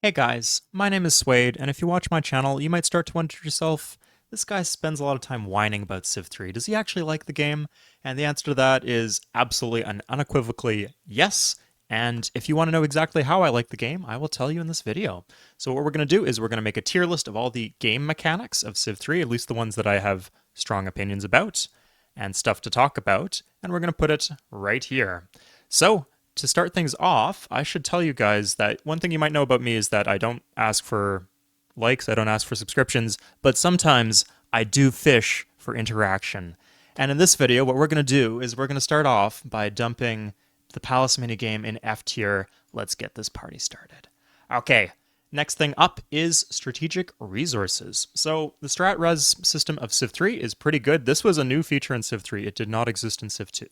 Hey guys, my name is Suede, and if you watch my channel, you might start to wonder to yourself, this guy spends a lot of time whining about Civ 3. Does he actually like the game? And the answer to that is absolutely and unequivocally yes. And if you want to know exactly how I like the game, I will tell you in this video. So what we're going to do is we're going to make a tier list of all the game mechanics of Civ 3, at least the ones that I have strong opinions about and stuff to talk about, and we're going to put it right here. So, to start things off, I should tell you guys that one thing you might know about me is that I don't ask for likes, I don't ask for subscriptions, but sometimes I do fish for interaction. And in this video, what we're going to do is we're going to start off by dumping the Palace minigame in F tier. Let's get this party started. Okay, next thing up is strategic resources. So the strat res system of Civ 3 is pretty good. This was a new feature in Civ 3. It did not exist in Civ 2.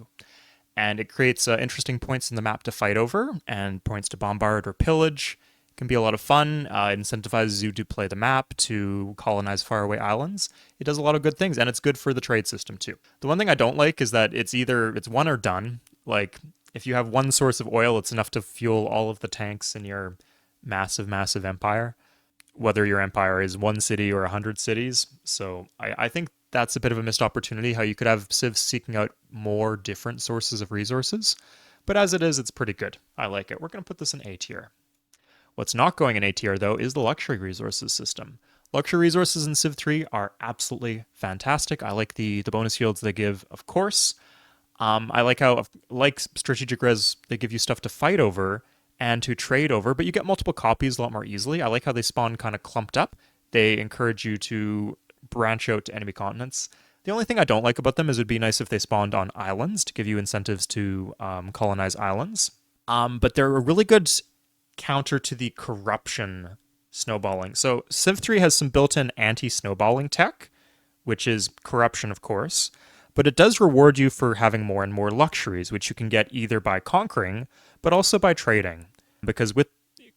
And it creates interesting points in the map to fight over and points to bombard or pillage. It can be a lot of fun. It incentivizes you to play the map, to colonize faraway islands. It does a lot of good things, and it's good for the trade system too. The one thing I don't like is that it's one or done. Like, if you have one source of oil, it's enough to fuel all of the tanks in your massive empire, whether your empire is one city or 100 cities. So I think that's a bit of a missed opportunity, how you could have Civ seeking out more different sources of resources. But as it is, it's pretty good. I like it. We're going to put this in A tier. What's not going in A tier, though, is the luxury resources system. Luxury resources in Civ 3 are absolutely fantastic. I like the bonus yields they give, of course. I like how, like strategic res, they give you stuff to fight over and to trade over, but you get multiple copies a lot more easily. I like how they spawn kind of clumped up. They encourage you to branch out to enemy continents. The only thing I don't like about them is it'd be nice if they spawned on islands to give you incentives to colonize islands. But they're a really good counter to the corruption snowballing. So Civ 3 has some built-in anti-snowballing tech, which is corruption, of course, but it does reward you for having more and more luxuries, which you can get either by conquering, but also by trading. Because with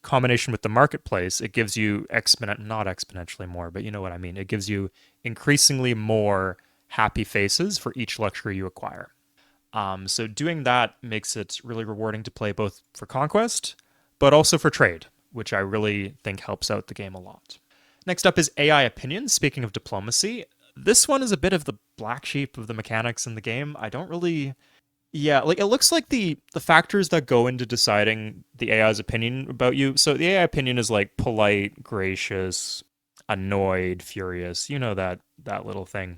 combination with the marketplace, it gives you not exponentially more, but you know what I mean. It gives you increasingly more happy faces for each luxury you acquire. So doing that makes it really rewarding to play both for conquest, but also for trade, which I really think helps out the game a lot. Next up is AI opinions. Speaking of diplomacy, this one is a bit of the black sheep of the mechanics in the game. I don't really yeah, like it looks like the factors that go into deciding the AI's opinion about you. So the AI opinion is like polite, gracious, annoyed, furious. You know that little thing.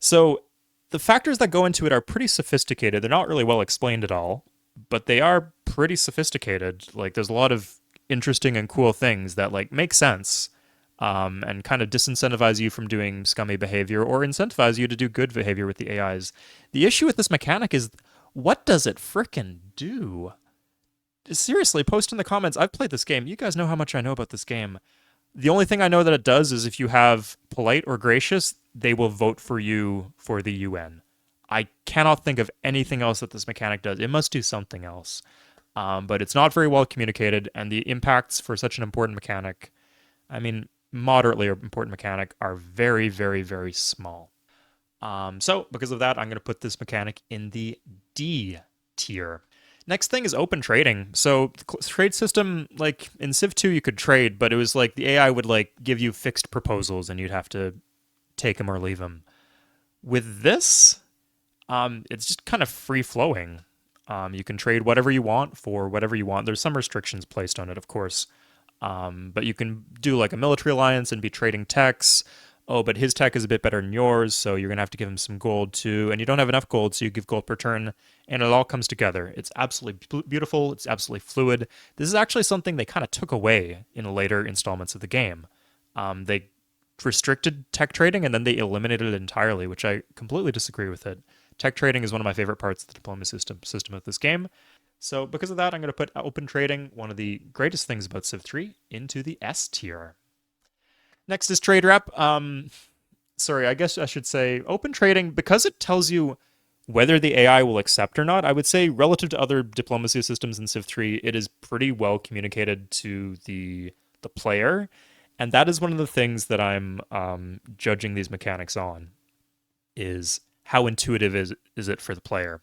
So the factors that go into it are pretty sophisticated. They're not really well explained at all, but they are pretty sophisticated. Like there's a lot of interesting and cool things that like make sense. And kind of disincentivize you from doing scummy behavior or incentivize you to do good behavior with the AIs. The issue with this mechanic is, what does it frickin' do? Seriously, post in the comments. I've played this game. You guys know how much I know about this game. The only thing I know that it does is if you have polite or gracious, they will vote for you for the UN. I cannot think of anything else that this mechanic does. It must do something else. But it's not very well communicated, and the impacts for such an important mechanic, I mean, moderately important mechanic, are very small. So because of that, I'm going to put this mechanic in the D tier. Next thing is open trading. So the trade system, like in Civ 2, you could trade, but it was like the AI would like give you fixed proposals and you'd have to take them or leave them. With this, it's just kind of free flowing. You can trade whatever you want for whatever you want. There's some restrictions placed on it, of course. But you can do like a military alliance and be trading techs. Oh, but his tech is a bit better than yours, so you're going to have to give him some gold too. And you don't have enough gold, so you give gold per turn, and it all comes together. It's absolutely beautiful. It's absolutely fluid. This is actually something they kind of took away in later installments of the game. They restricted tech trading, and then they eliminated it entirely, which I completely disagree with it. Tech trading is one of my favorite parts of the diplomacy system of this game. So because of that, I'm going to put open trading, one of the greatest things about Civ 3, into the S tier. Next is trade rep. Sorry, I guess I should say open trading, because it tells you whether the AI will accept or not. I would say relative to other diplomacy systems in Civ 3, it is pretty well communicated to the player. And that is one of the things that I'm judging these mechanics on, is how intuitive is it for the player.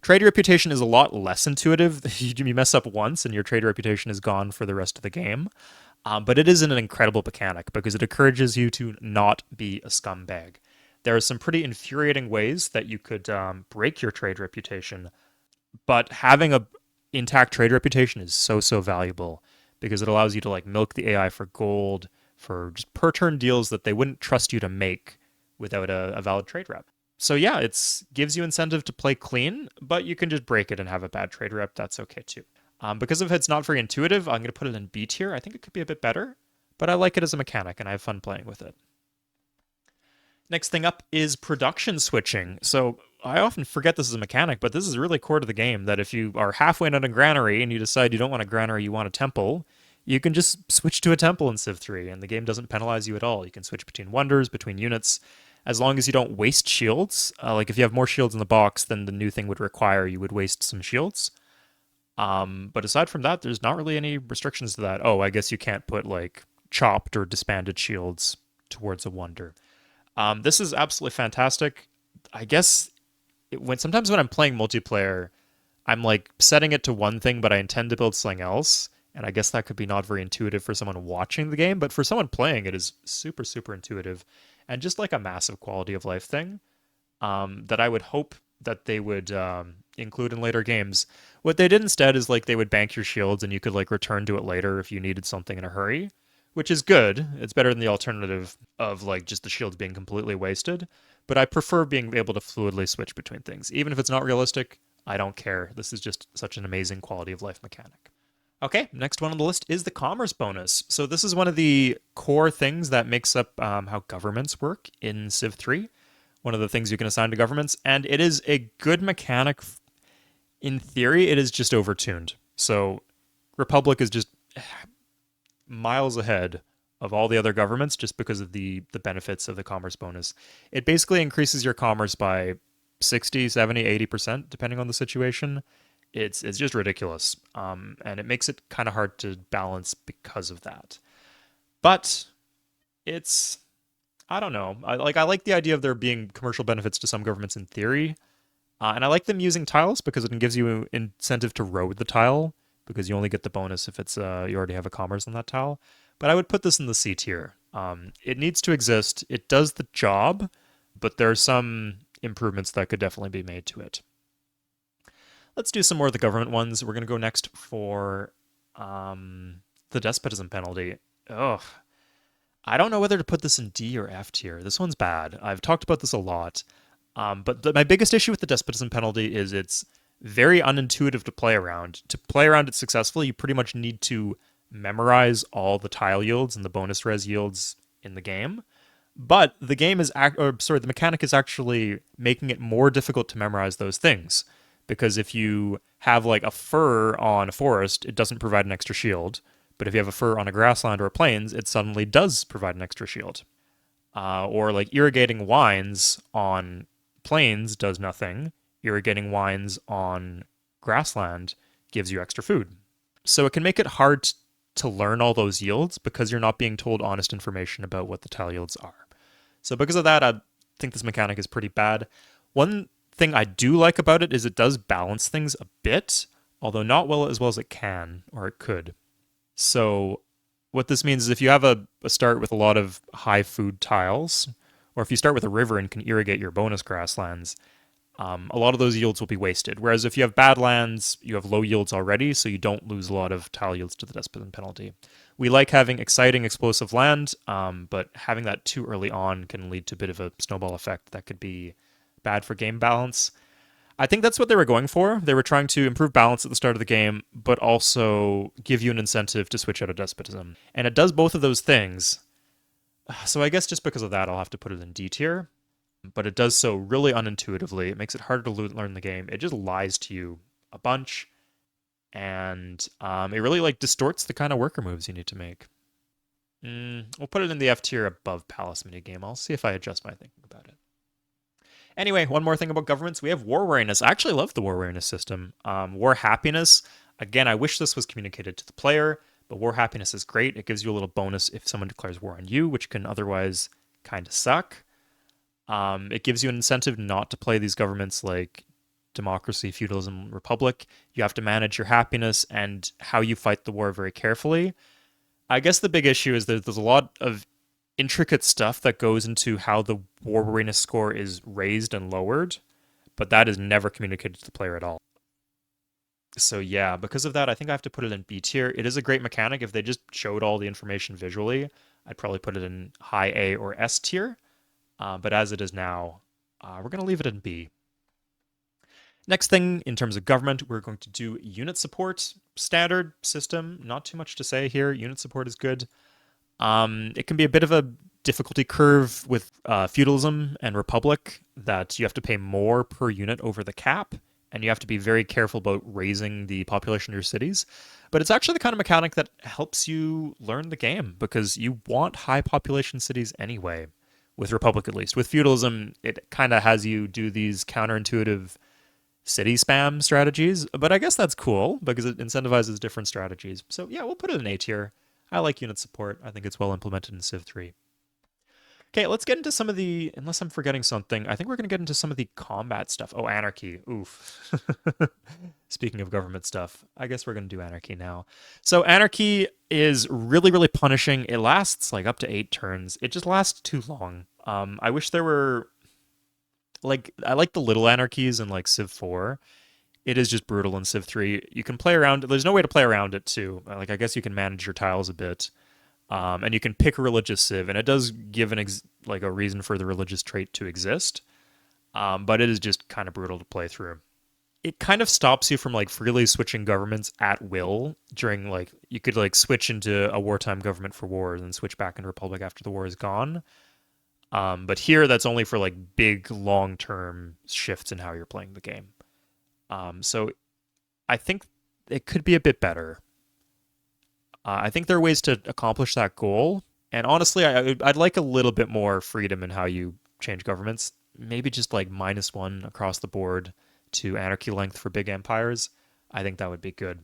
Trade reputation is a lot less intuitive. You mess up once and your trade reputation is gone for the rest of the game. But it is an incredible mechanic because it encourages you to not be a scumbag. There are some pretty infuriating ways that you could break your trade reputation, but having a intact trade reputation is so valuable because it allows you to like milk the AI for gold for just per turn deals that they wouldn't trust you to make without a valid trade rep. So yeah, it's gives you incentive to play clean, but you can just break it and have a bad trade rep. That's okay too. Because if it's not very intuitive, I'm going to put it in B tier. I think it could be a bit better, but I like it as a mechanic and I have fun playing with it. Next thing up is production switching. So I often forget this is a mechanic, but this is really core to the game that if you are halfway in a granary and you decide you don't want a granary, you want a temple, you can just switch to a temple in Civ 3 and the game doesn't penalize you at all. You can switch between wonders, between units, as long as you don't waste shields. Like if you have more shields in the box than the new thing would require, you would waste some shields. But aside from that, there's not really any restrictions to that. Oh, I guess you can't put like chopped or disbanded shields towards a wonder. This is absolutely fantastic. I guess sometimes when I'm playing multiplayer, I'm like setting it to one thing, but I intend to build something else. And I guess that could be not very intuitive for someone watching the game, but for someone playing, it is super intuitive and just like a massive quality of life thing that I would hope that they would include in later games. What they did instead is like they would bank your shields and you could like return to it later if you needed something in a hurry, which is good. It's better than the alternative of like just the shields being completely wasted. But I prefer being able to fluidly switch between things. Even if it's not realistic, I don't care. This is just such an amazing quality of life mechanic. Okay, next one on the list is the commerce bonus. So this is one of the core things that makes up how governments work in Civ 3. One of the things you can assign to governments, and it is a good mechanic. In theory, it is just overtuned. So Republic is just miles ahead of all the other governments just because of the benefits of the commerce bonus. It basically increases your commerce by 60, 70, 80%, depending on the situation. It's just ridiculous. And it makes it kind of hard to balance because of that. But it's, I don't know. I like the idea of there being commercial benefits to some governments in theory. And I like them using tiles because it gives you incentive to road the tile because you only get the bonus if it's you already have a commerce on that tile. But I would put this in the C tier. It needs to exist. It does the job, but there are some improvements that could definitely be made to it. Let's do some more of the government ones. We're going to go next for the despotism penalty. Ugh. I don't know whether to put this in D or F tier. This one's bad. I've talked about this a lot. But my biggest issue with the despotism penalty is it's very unintuitive to play around. To play around it successfully, you pretty much need to memorize all the tile yields and the bonus res yields in the game. But the game is, the mechanic is actually making it more difficult to memorize those things. Because if you have like a fur on a forest, it doesn't provide an extra shield. But if you have a fur on a grassland or a plains, it suddenly does provide an extra shield. Or like irrigating wines on plains does nothing. Irrigating wines on grassland gives you extra food. So it can make it hard to learn all those yields because you're not being told honest information about what the tile yields are. So because of that, I think this mechanic is pretty bad. One thing I do like about it is it does balance things a bit, although not as well as it can, or it could. So what this means is if you have a start with a lot of high food tiles, or if you start with a river and can irrigate your bonus grasslands, a lot of those yields will be wasted. Whereas if you have badlands, you have low yields already, so you don't lose a lot of tile yields to the despotism penalty. We like having exciting, explosive land, but having that too early on can lead to a bit of a snowball effect that could be bad for game balance. I think that's what they were going for. They were trying to improve balance at the start of the game, but also give you an incentive to switch out of despotism. And it does both of those things. So I guess just because of that, I'll have to put it in D tier. But it does so really unintuitively. It makes it harder to learn the game. It just lies to you a bunch. And it really like distorts the kind of worker moves you need to make. We'll put it in the F tier above Palace minigame. I'll see if I adjust my thinking about it. Anyway, one more thing about governments. We have war weariness. I actually love the war weariness system. War happiness. Again, I wish this was communicated to the player, but war happiness is great. It gives you a little bonus if someone declares war on you, which can otherwise kind of suck. It gives you an incentive not to play these governments like democracy, feudalism, republic. You have to manage your happiness and how you fight the war very carefully. I guess the big issue is that there's a lot of intricate stuff that goes into how the war weariness score is raised and lowered, but that is never communicated to the player at all. So yeah, because of that, I think I have to put it in B tier. It is a great mechanic. If they just showed all the information visually, I'd probably put it in high A or S tier. But as it is now, we're going to leave it in B. Next thing, in terms of government, we're going to do unit support. Standard system, not too much to say here. Unit support is good. It can be a bit of a difficulty curve with feudalism and republic that you have to pay more per unit over the cap, and you have to be very careful about raising the population of your cities. But it's actually the kind of mechanic that helps you learn the game because you want high population cities anyway, with republic at least. With feudalism, it kind of has you do these counterintuitive city spam strategies, but I guess that's cool because it incentivizes different strategies. So yeah, we'll put it in A tier. I like unit support. I think it's well implemented in Civ 3. Okay, let's get into some of the, unless I'm forgetting something, I think we're going to get into some of the combat stuff. Oh, Anarchy. Oof. Speaking of government stuff, I guess we're going to do Anarchy now. So Anarchy is really, really punishing. It lasts like up to 8 turns. It just lasts too long. I wish there were, like, I like the little Anarchies in like Civ 4. It is just brutal in Civ 3. You can play around, there's no way to play around it too. Like, I guess you can manage your tiles a bit. And you can pick a religious civ, and it does give like a reason for the religious trait to exist. But it is just kind of brutal to play through. It kind of stops you from like freely switching governments at will during like you could like switch into a wartime government for war and then switch back into republic after the war is gone. But here that's only for like big long-term shifts in how you're playing the game. So I think it could be a bit better. I think there are ways to accomplish that goal. And honestly, I'd like a little bit more freedom in how you change governments. Maybe just like -1 across the board to anarchy length for big empires. I think that would be good.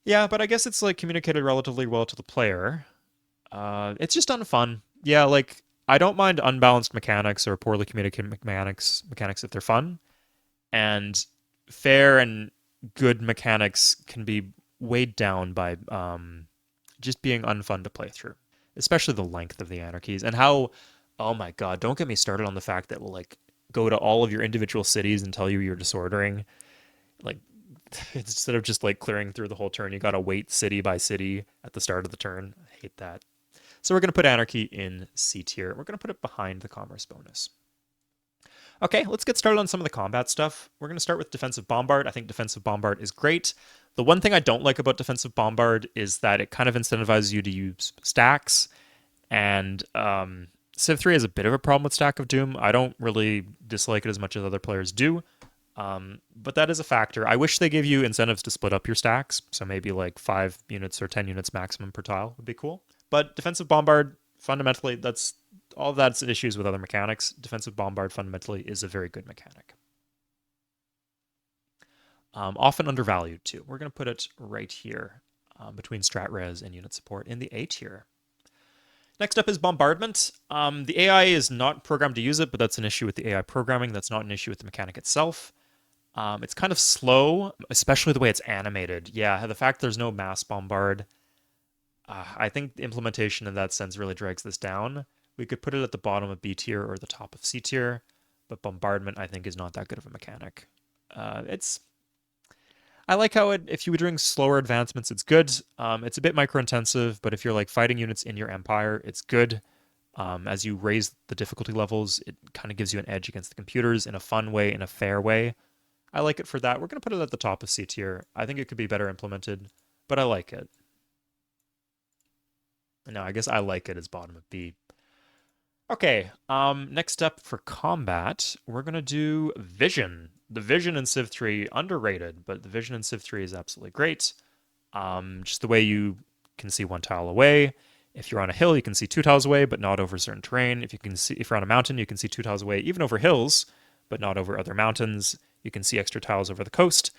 Yeah, but I guess it's like communicated relatively well to the player. It's just unfun. Yeah, like I don't mind unbalanced mechanics or poorly communicated mechanics if they're fun. And fair and good mechanics can be weighed down by just being unfun to play through, especially the length of the anarchies and how, oh my god, don't get me started on the fact that we'll like go to all of your individual cities and tell you you're disordering. Like, instead of just like clearing through the whole turn, you gotta wait city by city at the start of the turn. I hate that. So we're gonna put Anarchy in C tier. We're gonna put it behind the commerce bonus. Okay, let's get started on some of the combat stuff. We're going to start with Defensive Bombard. I think Defensive Bombard is great. The one thing I don't like about Defensive Bombard is that it kind of incentivizes you to use stacks. And Civ 3 has a bit of a problem with Stack of Doom. I don't really dislike it as much as other players do. But that is a factor. I wish they gave you incentives to split up your stacks. So maybe like 5 units or 10 units maximum per tile would be cool. But Defensive Bombard, fundamentally, that's all of that's issues with other mechanics. Defensive Bombard fundamentally is a very good mechanic. Often undervalued too. We're going to put it right here between Strat Res and Unit Support in the A tier. Next up is Bombardment. The AI is not programmed to use it, but that's an issue with the AI programming. That's not an issue with the mechanic itself. It's kind of slow, especially the way it's animated. Yeah, the fact there's no mass bombard, I think the implementation in that sense really drags this down. We could put it at the bottom of B tier or the top of C tier, but Bombardment I think is not that good of a mechanic. I like how if you were doing slower advancements, it's good. It's a bit micro-intensive, but if you're like fighting units in your empire, it's good. As you raise the difficulty levels, it kind of gives you an edge against the computers in a fun way, in a fair way. I like it for that. We're going to put it at the top of C tier. I think it could be better implemented, but I like it. No, I guess I like it as bottom of B. Okay, next up for combat, we're going to do Vision. The Vision in Civ 3, underrated, but the Vision in Civ 3 is absolutely great. Just the way you can see 1 tile away. If you're on a hill, you can see 2 tiles away, but not over certain terrain. If you're on a mountain, you can see 2 tiles away, even over hills, but not over other mountains. You can see extra tiles over the coast.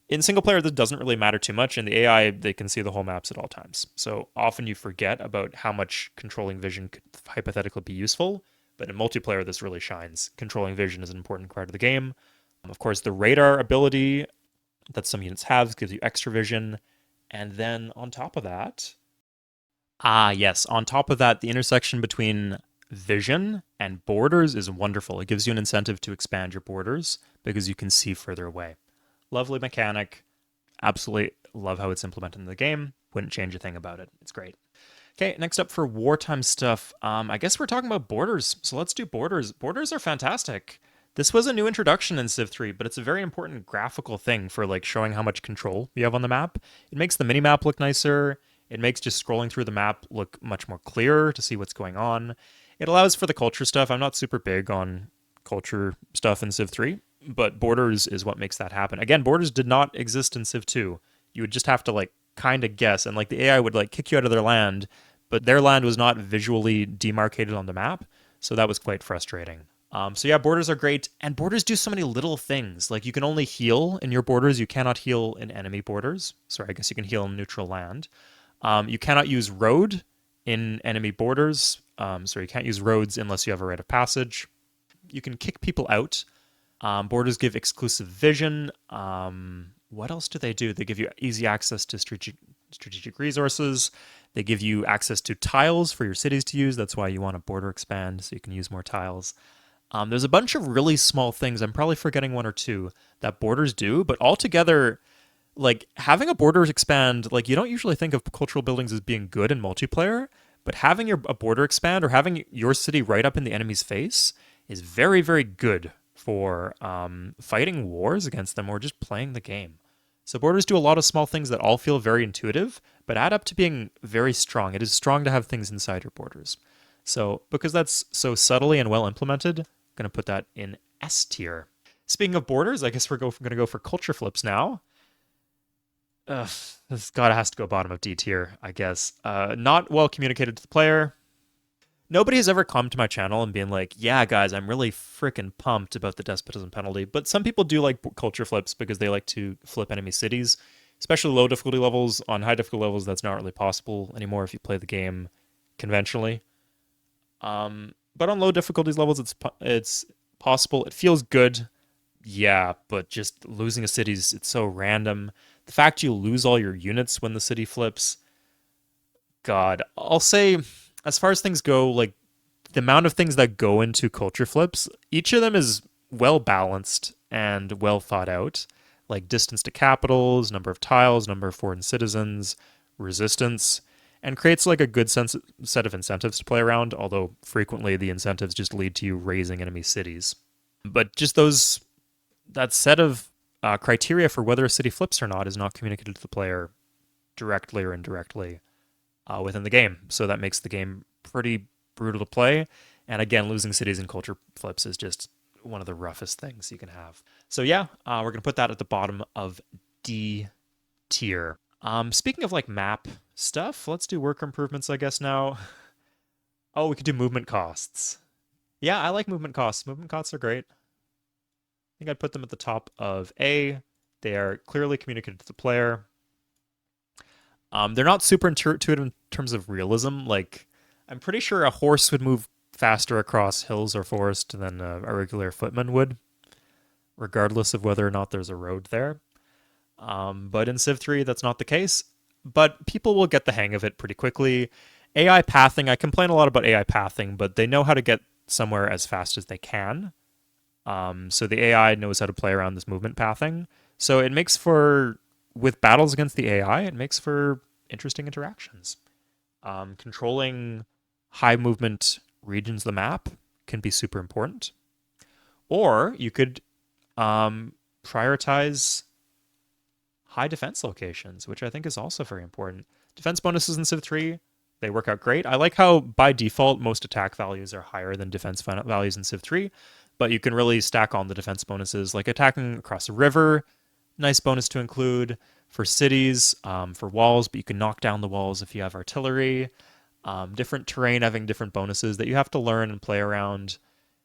In single player, this doesn't really matter too much. In the AI, they can see the whole maps at all times. So often you forget about how much controlling vision could hypothetically be useful. But in multiplayer, this really shines. Controlling vision is an important part of the game. Of course, the radar ability that some units have gives you extra vision. And then on top of that, yes, on top of that, the intersection between vision and borders is wonderful. It gives you an incentive to expand your borders because you can see further away. Lovely mechanic. Absolutely love how it's implemented in the game. Wouldn't change a thing about it. It's great. Okay, next up for wartime stuff. I guess we're talking about borders, so let's do borders. Borders are fantastic. This was a new introduction in Civ 3, but it's a very important graphical thing for like showing how much control you have on the map. It makes the minimap look nicer. It makes just scrolling through the map look much more clear to see what's going on. It allows for the culture stuff. I'm not super big on culture stuff in Civ 3, but borders is what makes that happen. Again, borders did not exist in Civ 2. You would just have to like kind of guess, and like the AI would like kick you out of their land, but their land was not visually demarcated on the map, so that was quite frustrating. So yeah, borders are great, and borders do so many little things. Like you can only heal in your borders, you cannot heal in enemy borders. Sorry, I guess you can heal in neutral land. You cannot use road in enemy borders, so you can't use roads unless you have a rite of passage. You can kick people out. Borders give exclusive vision. What else do? They give you easy access to strategic resources. They give you access to tiles for your cities to use. That's why you want a border expand, so you can use more tiles. There's a bunch of really small things. I'm probably forgetting one or two that borders do, but altogether, like having a border expand, like you don't usually think of cultural buildings as being good in multiplayer, but having a border expand or having your city right up in the enemy's face is very, very good for fighting wars against them or just playing the game. So borders do a lot of small things that all feel very intuitive, but add up to being very strong. It is strong to have things inside your borders. So because that's so subtly and well implemented, I'm going to put that in S tier. Speaking of borders, I guess we're going to go for culture flips now. This gotta has to go bottom of D tier, I guess. Not well communicated to the player. Nobody has ever come to my channel and been like, yeah, guys, I'm really freaking pumped about the despotism penalty. But some people do like culture flips because they like to flip enemy cities, especially low difficulty levels. On high difficulty levels, that's not really possible anymore if you play the game conventionally. But on low difficulties levels, it's possible. It feels good, yeah, but just losing a city it's so random. The fact you lose all your units when the city flips, God, I'll say as far as things go, like the amount of things that go into culture flips, each of them is well balanced and well thought out, like distance to capitals, number of tiles, number of foreign citizens, resistance, and creates like a good set of incentives to play around, although frequently the incentives just lead to you raising enemy cities. But just that set of criteria for whether a city flips or not is not communicated to the player directly or indirectly within the game. So that makes the game pretty brutal to play. And again, losing cities and culture flips is just one of the roughest things you can have. So yeah, we're going to put that at the bottom of D tier. Speaking of like map stuff, let's do worker improvements, I guess, now. Oh, we could do movement costs. Yeah, I like movement costs. Movement costs are great. I think I'd put them at the top of A. They are clearly communicated to the player. They're not super intuitive in terms of realism. Like, I'm pretty sure a horse would move faster across hills or forest than a regular footman would, regardless of whether or not there's a road there. But in Civ 3, that's not the case. But people will get the hang of it pretty quickly. AI pathing, I complain a lot about AI pathing, but they know how to get somewhere as fast as they can. So the AI knows how to play around this movement pathing. So it makes for, with battles against the AI, it makes for interesting interactions. Controlling high movement regions of the map can be super important. Or you could prioritize high defense locations, which I think is also very important. Defense bonuses in Civ 3, they work out great. I like how by default most attack values are higher than defense values in Civ 3, but you can really stack on the defense bonuses, like attacking across a river, nice bonus to include. For cities, for walls, but you can knock down the walls if you have artillery. Different terrain having different bonuses that you have to learn and play around.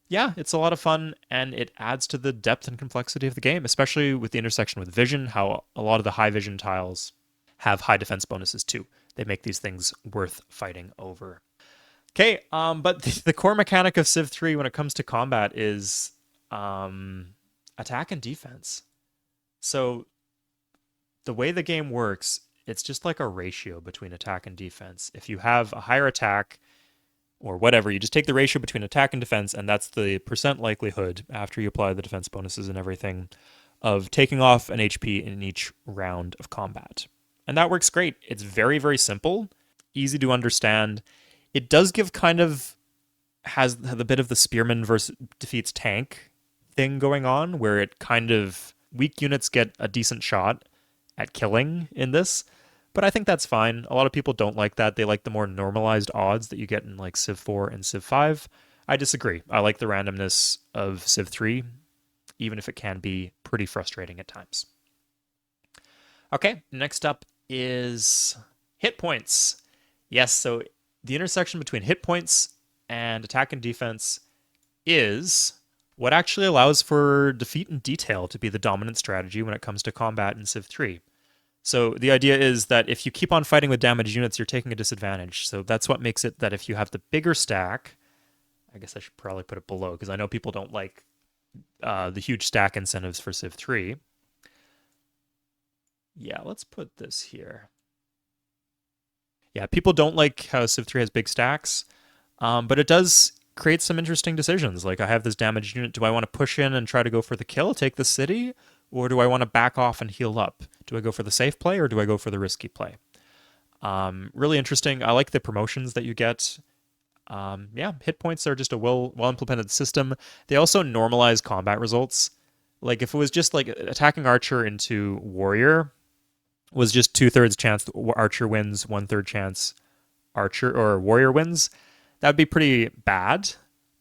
Yeah, it's a lot of fun, and it adds to the depth and complexity of the game, especially with the intersection with vision, how a lot of the high vision tiles have high defense bonuses too. They make these things worth fighting over. Okay, but the core mechanic of Civ 3 when it comes to combat is, I attack and defense. So the way the game works, it's just like a ratio between attack and defense. If you have a higher attack or whatever, you just take the ratio between attack and defense, and that's the percent likelihood after you apply the defense bonuses and everything of taking off an HP in each round of combat. And that works great. It's very, very simple, easy to understand. It does give kind of has the bit of the spearman versus defeats tank thing going on, where it kind of weak units get a decent shot at killing in this. But I think that's fine. A lot of people don't like that. They like the more normalized odds that you get in like Civ 4 and Civ 5. I disagree. I like the randomness of Civ 3, even if it can be pretty frustrating at times. Okay, next up is hit points. Yes, so the intersection between hit points and attack and defense is what actually allows for defeat in detail to be the dominant strategy when it comes to combat in Civ 3. So the idea is that if you keep on fighting with damaged units, you're taking a disadvantage. So that's what makes it that if you have the bigger stack, I guess I should probably put it below because I know people don't like the huge stack incentives for Civ 3. Yeah, let's put this here. Yeah, people don't like how Civ 3 has big stacks, but it does create some interesting decisions. Like I have this damaged unit. Do I want to push in and try to go for the kill, take the city? Or do I want to back off and heal up? Do I go for the safe play or do I go for the risky play? Really interesting. I like the promotions that you get. Yeah, hit points are just a well implemented system. They also normalize combat results. Like if it was just like attacking archer into warrior was just 2/3 chance archer wins, 1/3 chance archer or warrior wins, that would be pretty bad.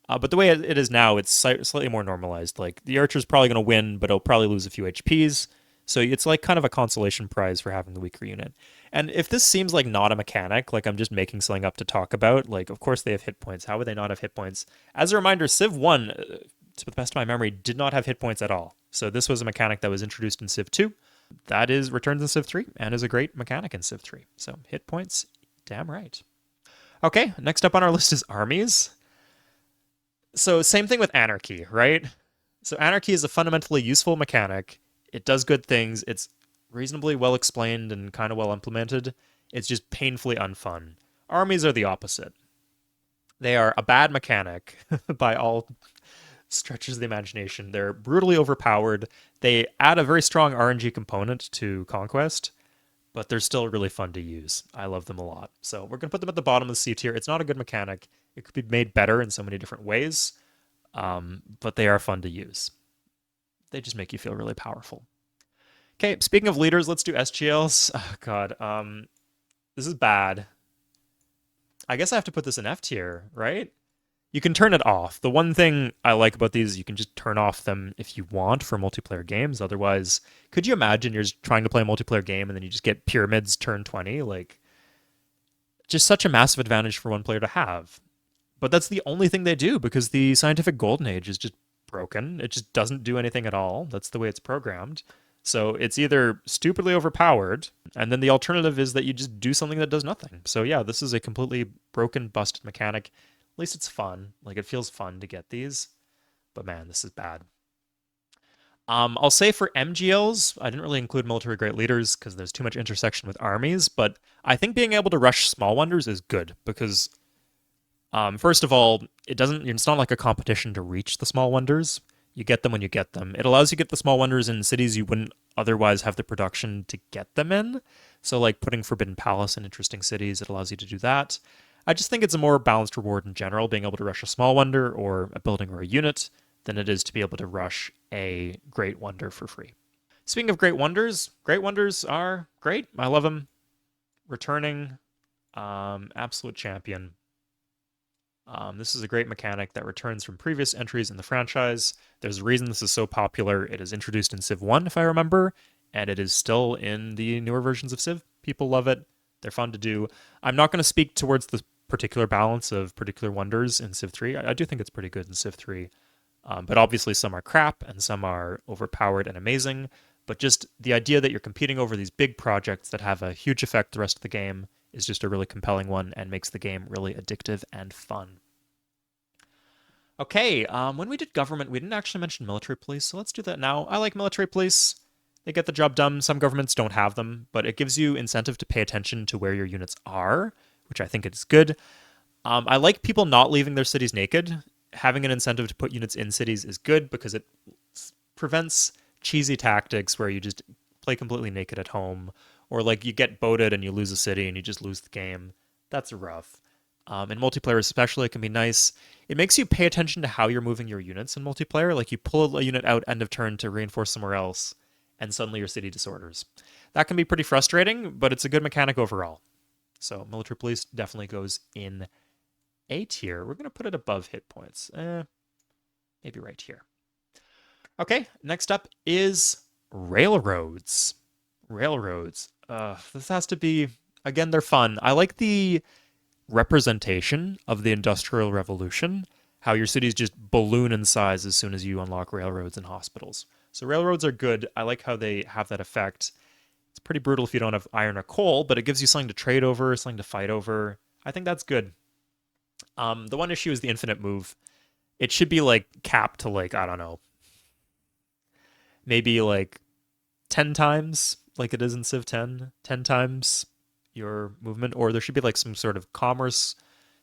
But the way it is now, it's slightly more normalized. Like the archer's probably going to win, but it'll probably lose a few HPs. So it's like kind of a consolation prize for having the weaker unit. And if this seems like not a mechanic, like I'm just making something up to talk about, like of course they have hit points. How would they not have hit points? As a reminder, Civ 1, to the best of my memory, did not have hit points at all. So this was a mechanic that was introduced in Civ 2. That is returns in Civ 3 and is a great mechanic in Civ 3. So hit points, damn right. Okay, next up on our list is Armies. So same thing with Anarchy, right? So Anarchy is a fundamentally useful mechanic. It does good things. It's reasonably well explained and kind of well implemented. It's just painfully unfun. Armies are the opposite. They are a bad mechanic by all stretches of the imagination. They're brutally overpowered. They add a very strong RNG component to Conquest, but they're still really fun to use. I love them a lot. So we're going to put them at the bottom of the C tier. It's not a good mechanic. It could be made better in so many different ways, but they are fun to use. They just make you feel really powerful. Okay, speaking of leaders, let's do SGLs. Oh, God. This is bad. I guess I have to put this in F tier, right? You can turn it off. The one thing I like about these is you can just turn off them if you want for multiplayer games. Otherwise, could you imagine you're just trying to play a multiplayer game and then you just get pyramids turn 20? Like, just such a massive advantage for one player to have. But that's the only thing they do because the scientific golden age is just broken. It just doesn't do anything at all. That's the way it's programmed. So it's either stupidly overpowered, and then the alternative is that you just do something that does nothing. So yeah, this is a completely broken, busted mechanic. At least it's fun. Like, it feels fun to get these. But man, this is bad. I'll say for MGLs, I didn't really include military great leaders because there's too much intersection with armies, but I think being able to rush small wonders is good because first of all, it's not like a competition to reach the small wonders. You get them when you get them. It allows you to get the small wonders in cities you wouldn't otherwise have the production to get them in. So like putting Forbidden Palace in interesting cities, it allows you to do that. I just think it's a more balanced reward in general, being able to rush a small wonder or a building or a unit than it is to be able to rush a great wonder for free. Speaking of great wonders are great. I love them. Returning, absolute champion. This is a great mechanic that returns from previous entries in the franchise. There's a reason this is so popular. It is introduced in Civ 1, if I remember, and it is still in the newer versions of Civ. People love it. They're fun to do. I'm not going to speak towards the particular balance of particular wonders in Civ 3. I do think it's pretty good in Civ 3. But obviously some are crap and some are overpowered and amazing. But just the idea that you're competing over these big projects that have a huge effect the rest of the game is just a really compelling one and makes the game really addictive and fun. Okay, when we did government, we didn't actually mention military police, so let's do that now. I like military police. They get the job done. Some governments don't have them, but it gives you incentive to pay attention to where your units are, which I think is good. I like people not leaving their cities naked. Having an incentive to put units in cities is good because it prevents cheesy tactics where you just play completely naked at home, or like you get boated and you lose a city and you just lose the game. That's rough. In multiplayer, especially, it can be nice. It makes you pay attention to how you're moving your units in multiplayer. Like you pull a unit out end of turn to reinforce somewhere else, and suddenly your city disorders. That can be pretty frustrating, but it's a good mechanic overall. So military police definitely goes in A tier. We're gonna put it above hit points. Maybe right here. Okay, next up is railroads. Railroads. This has to be, again, they're fun. I like the representation of the Industrial Revolution, how your cities just balloon in size as soon as you unlock railroads and hospitals. So railroads are good. I like how they have that effect. It's pretty brutal if you don't have iron or coal, but it gives you something to trade over, something to fight over. I think that's good. The one issue is the infinite move. It should be like capped to like, I don't know, maybe like 10 times like it is in Civ 10, 10 times your movement, or there should be like some sort of commerce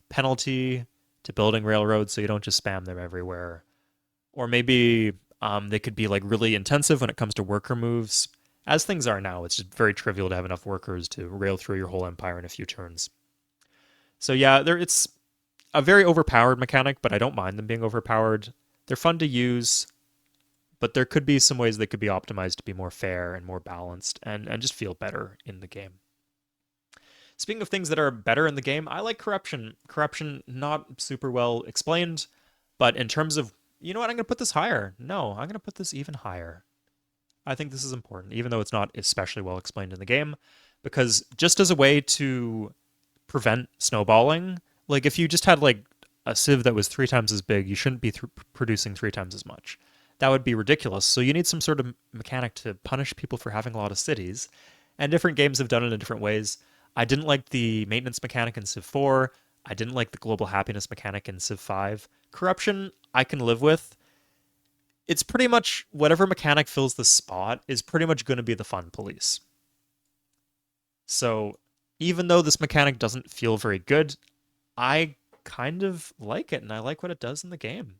penalty to building railroads so you don't just spam them everywhere. Or maybe they could be like really intensive when it comes to worker moves. As things are now, it's just very trivial to have enough workers to rail through your whole empire in a few turns. So yeah, it's a very overpowered mechanic, but I don't mind them being overpowered. They're fun to use, but there could be some ways they could be optimized to be more fair and more balanced and just feel better in the game. Speaking of things that are better in the game, I like corruption. Corruption, not super well explained, but in terms of, you know what, I'm going to put this higher. No, I'm going to put this even higher. I think this is important, even though it's not especially well explained in the game, because just as a way to prevent snowballing, like if you just had like a sieve that was 3 times as big, you shouldn't be producing 3 times as much. That would be ridiculous. So you need some sort of mechanic to punish people for having a lot of cities. And different games have done it in different ways. I didn't like the maintenance mechanic in Civ 4. I didn't like the global happiness mechanic in Civ 5. Corruption, I can live with. It's pretty much whatever mechanic fills the spot is pretty much going to be the fun police. So even though this mechanic doesn't feel very good, I kind of like it and I like what it does in the game.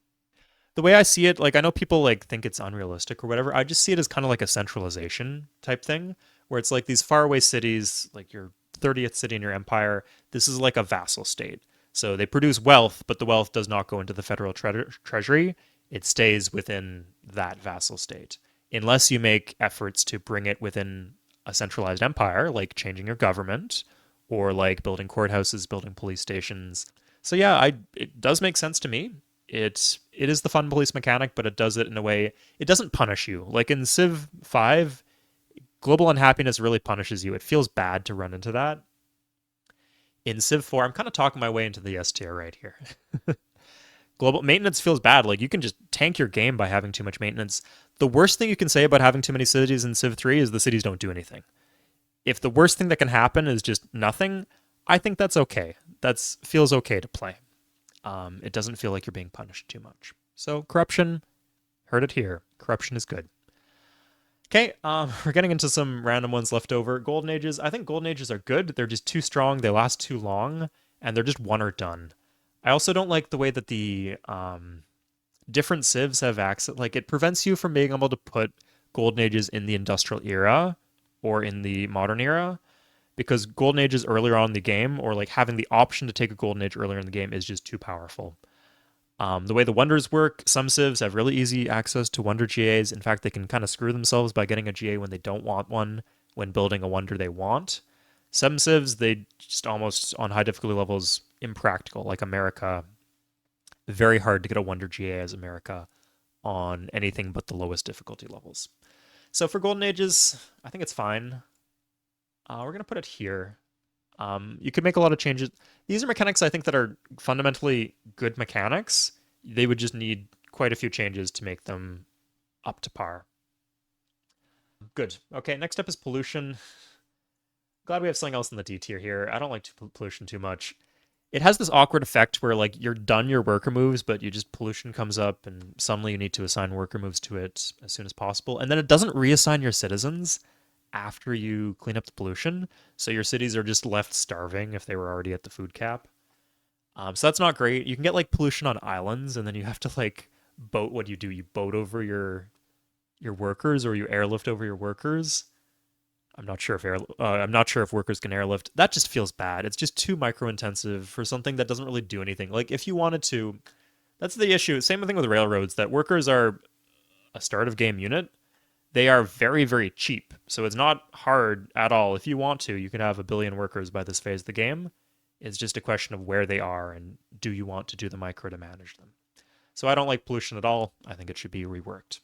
The way I see it, like I know people like think it's unrealistic or whatever. I just see it as kind of like a centralization type thing where it's like these faraway cities, like your 30th city in your empire, this is like a vassal state. So they produce wealth, but the wealth does not go into the federal treasury. It stays within that vassal state. Unless you make efforts to bring it within a centralized empire, like changing your government or like building courthouses, building police stations. So yeah, it does make sense to me. It is the fun police mechanic, but it does it in a way it doesn't punish you. Like in Civ 5, global unhappiness really punishes you. It feels bad to run into that. In Civ 4, I'm kind of talking my way into the S tier right here. Global maintenance feels bad. Like you can just tank your game by having too much maintenance. The worst thing you can say about having too many cities in Civ 3 is the cities don't do anything. If the worst thing that can happen is just nothing, I think that's okay. That feels okay to play. It doesn't feel like you're being punished too much. So corruption, heard it here. Corruption is good. Okay, we're getting into some random ones left over. Golden Ages. I think Golden Ages are good. They're just too strong. They last too long, and they're just one or done. I also don't like the way that the different civs have access. Like it prevents you from being able to put Golden Ages in the Industrial era or in the Modern era, because Golden Age is earlier on in the game, or like having the option to take a Golden Age earlier in the game is just too powerful. The way the Wonders work, some civs have really easy access to Wonder GAs. In fact, they can kind of screw themselves by getting a GA when they don't want one, when building a Wonder they want. Some civs, they just almost on high difficulty levels, impractical, like America. Very hard to get a Wonder GA as America on anything but the lowest difficulty levels. So for Golden Ages, I think it's fine. We're going to put it here. You could make a lot of changes. These are mechanics I think that are fundamentally good mechanics. They would just need quite a few changes to make them up to par. Good. Okay, next up is pollution. Glad we have something else in the D tier here. I don't like pollution too much. It has this awkward effect where like you're done your worker moves, but you just pollution comes up and suddenly you need to assign worker moves to it as soon as possible. And then it doesn't reassign your citizens after you clean up the pollution. So your cities are just left starving if they were already at the food cap. So that's not great. You can get like pollution on islands, and then you have to like boat. What do? You boat over your workers, or you airlift over your workers. I'm not sure if workers can airlift. That just feels bad. It's just too micro intensive for something that doesn't really do anything. Like if you wanted to, that's the issue. Same thing with railroads. That workers are a start of game unit. They are very very cheap, so it's not hard at all. If you want to, you can have a billion workers by this phase of the game. It's just a question of where they are and do you want to do the micro to manage them. So I don't like pollution at all. I think it should be reworked.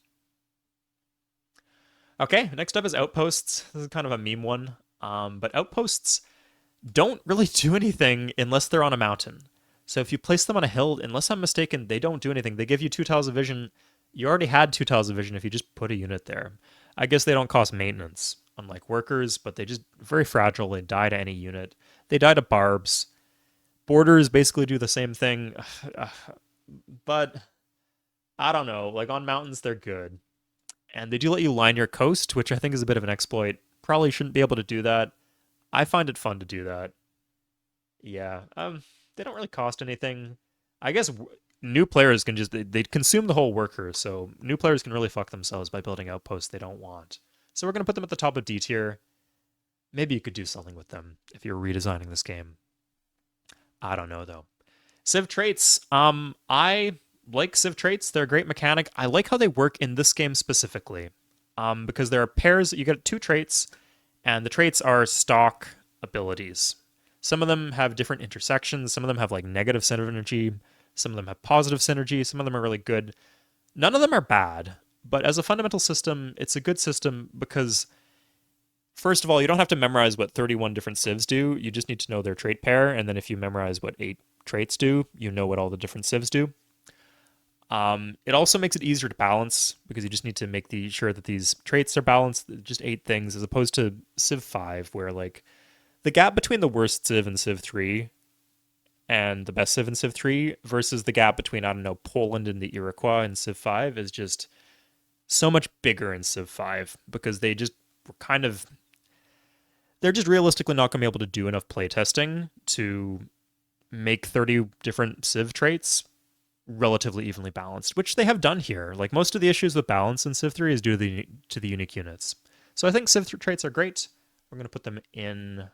Okay, next up is Outposts. This is kind of a meme one. But Outposts don't really do anything unless they're on a mountain. So if you place them on a hill, unless I'm mistaken, they don't do anything. They give you 2 tiles of vision. You already had 2 tiles of vision if you just put a unit there. I guess they don't cost maintenance, unlike workers, but they just very fragile. They die to any unit. They die to barbs. Borders basically do the same thing, but I don't know. Like on mountains, they're good. And they do let you line your coast, which I think is a bit of an exploit. Probably shouldn't be able to do that. I find it fun to do that. Yeah, they don't really cost anything. I guess new players can just they consume the whole worker, so new players can really fuck themselves by building outposts they don't want. So we're gonna put them at the top of D tier. Maybe you could do something with them if you're redesigning this game. I don't know though. Civ traits. I like Civ traits. They're a great mechanic. I like how they work in this game specifically. Because there are pairs. You get 2 traits, and the traits are stock abilities. Some of them have different intersections. Some of them have like negative synergy. Some of them have positive synergy. Some of them are really good. None of them are bad. But as a fundamental system, it's a good system because, first of all, you don't have to memorize what 31 different civs do. You just need to know their trait pair. And then if you memorize what 8 traits do, you know what all the different civs do. It also makes it easier to balance because you just need to make sure that these traits are balanced, just 8 things, as opposed to Civ 5, where like the gap between the worst Civ in Civ 3 and the best Civ in Civ 3 versus the gap between, I don't know, Poland and the Iroquois in Civ 5 is just so much bigger in Civ 5 because they just were kind of, they're just realistically not going to be able to do enough playtesting to make 30 different Civ traits relatively evenly balanced, which they have done here. Like most of the issues with balance in Civ 3 is due to the unique units. So I think Civ traits are great. We're going to put them in.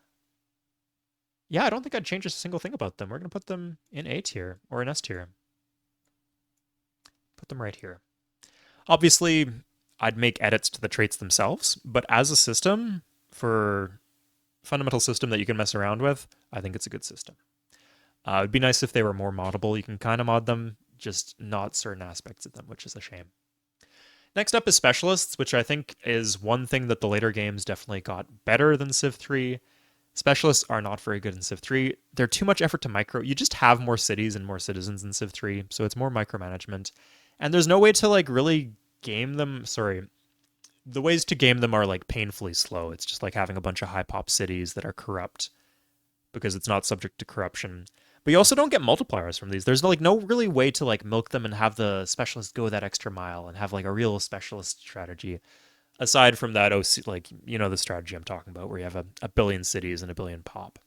Yeah, I don't think I'd change a single thing about them. We're going to put them in A tier or in S tier. Put them right here. Obviously, I'd make edits to the traits themselves, but as a system, for fundamental system that you can mess around with, I think it's a good system. It'd be nice if they were more moddable. You can kind of mod them, just not certain aspects of them, which is a shame. Next up is specialists, which I think is one thing that the later games definitely got better than Civ 3. Specialists are not very good in Civ 3. They're too much effort to micro. You just have more cities and more citizens in Civ 3, so it's more micromanagement. And there's no way to like really game them. Sorry. The ways to game them are like painfully slow. It's just like having a bunch of high pop cities that are corrupt because it's not subject to corruption. But you also don't get multipliers from these. There's like no really way to like milk them and have the specialist go that extra mile and have like a real specialist strategy. Aside from that, like, you know, the strategy I'm talking about where you have a billion cities and a billion pop.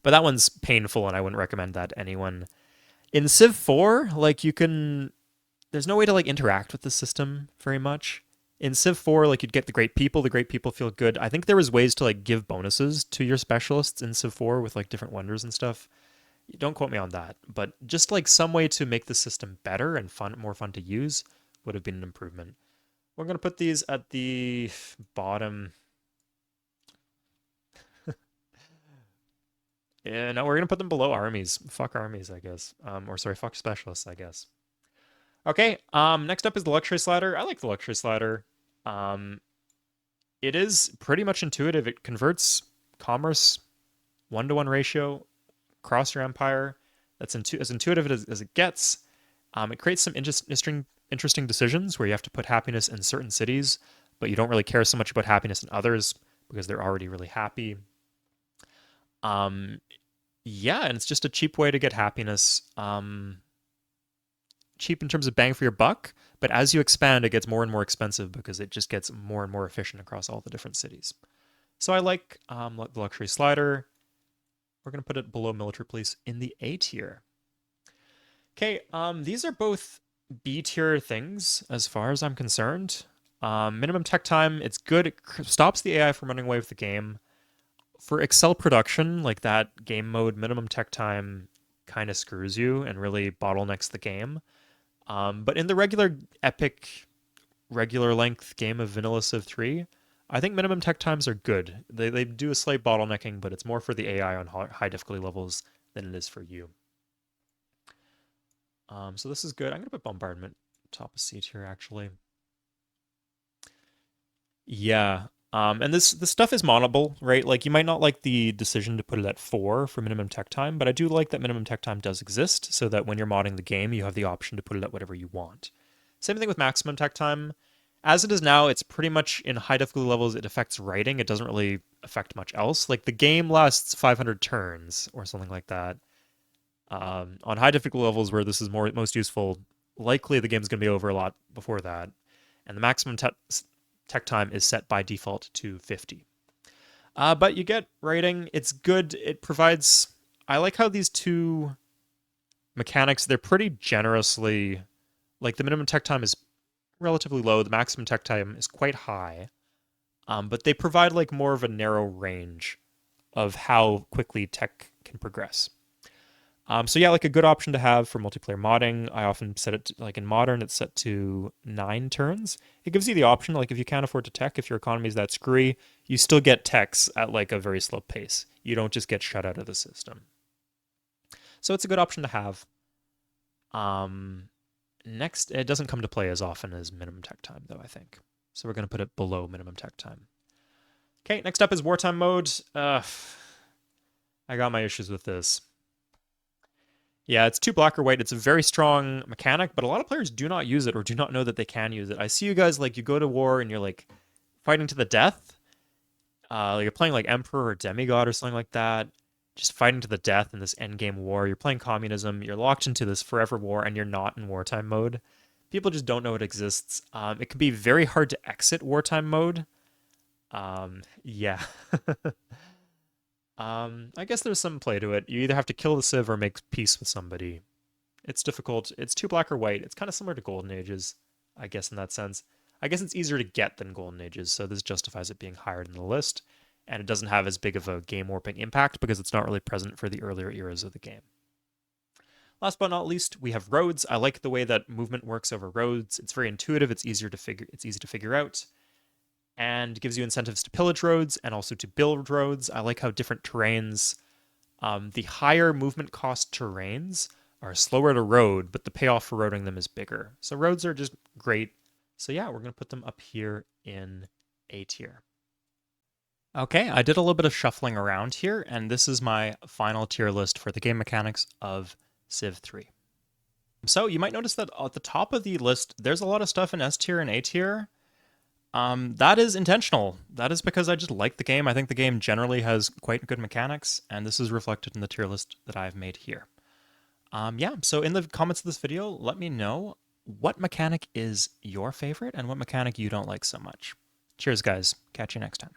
But that one's painful and I wouldn't recommend that to anyone. In Civ 4, like there's no way to like interact with the system very much. In Civ 4, like you'd get the great people. The great people feel good. I think there was ways to like give bonuses to your specialists in Civ 4 with like different wonders and stuff. Don't quote me on that, but just like some way to make the system better and more fun to use would have been an improvement. We're going to put these at the bottom. Yeah, no, we're going to put them below armies. Fuck armies, I guess. Or sorry, fuck specialists, I guess. Okay, next up is the luxury slider. I like the luxury slider. It is pretty much intuitive. It converts commerce 1-to-1 ratio across your empire. That's as intuitive as it gets. It creates some interesting decisions where you have to put happiness in certain cities, but you don't really care so much about happiness in others because they're already really happy. Yeah, and it's just a cheap way to get happiness. Cheap in terms of bang for your buck, but as you expand, it gets more and more expensive because it just gets more and more efficient across all the different cities. So I like the luxury slider. We're going to put it below military police in the A tier. Okay, these are both B tier things as far as I'm concerned. Minimum tech time, it's good. It stops the AI from running away with the game. For Excel production, like that game mode, minimum tech time kind of screws you and really bottlenecks the game. But in the regular epic, regular length game of Vanilla Civ 3, I think minimum tech times are good. They do a slight bottlenecking, but it's more for the AI on high difficulty levels than it is for you. So this is good. I'm going to put Bombardment top of C tier, actually. Yeah. And this stuff is moddable, right? Like you might not like the decision to put it at 4 for minimum tech time, but I do like that minimum tech time does exist so that when you're modding the game, you have the option to put it at whatever you want. Same thing with maximum tech time. As it is now, it's pretty much in high difficulty levels, it affects writing. It doesn't really affect much else. Like the game lasts 500 turns or something like that. On high difficulty levels where this is most useful, likely the game's going to be over a lot before that. And the maximum tech time is set by default to 50. But you get writing. It's good. It provides. I like how these two mechanics, they're pretty generously. Like the minimum tech time is relatively low, the maximum tech time is quite high. But they provide like more of a narrow range of how quickly tech can progress. So yeah, like a good option to have for multiplayer modding. I often set it to, like in modern, it's set to 9 turns. It gives you the option, like if you can't afford to tech, if your economy is that screwy, you still get techs at like a very slow pace. You don't just get shut out of the system. So it's a good option to have. Next, it doesn't come to play as often as minimum tech time, though, I think. So we're going to put it below minimum tech time. Okay, next up is wartime mode. I got my issues with this. Yeah, it's too black or white. It's a very strong mechanic, but a lot of players do not use it or do not know that they can use it. I see you guys like you go to war and you're like fighting to the death. You're playing like Emperor or Demigod or something like that, just fighting to the death in this endgame war. You're playing communism. You're locked into this forever war, and you're not in wartime mode. People just don't know it exists. It can be very hard to exit wartime mode. Yeah. I guess there's some play to it. You either have to kill the Civ or make peace with somebody. It's difficult. It's too black or white. It's kind of similar to Golden Ages, I guess, in that sense. I guess it's easier to get than Golden Ages, so this justifies it being higher in the list, and it doesn't have as big of a game warping impact because it's not really present for the earlier eras of the game. Last but not least, we have roads. I like the way that movement works over roads. It's very intuitive. It's easy to figure out, and gives you incentives to pillage roads and also to build roads. I like how different terrains, the higher movement cost terrains are slower to road, but the payoff for roading them is bigger. So roads are just great. So yeah, we're going to put them up here in A tier. Okay, I did a little bit of shuffling around here, and this is my final tier list for the game mechanics of Civ 3. So you might notice that at the top of the list, there's a lot of stuff in S tier and A tier. That is intentional. That is because I just like the game. I think the game generally has quite good mechanics, and this is reflected in the tier list that I've made here. Yeah, so in the comments of this video, let me know what mechanic is your favorite and what mechanic you don't like so much. Cheers, guys. Catch you next time.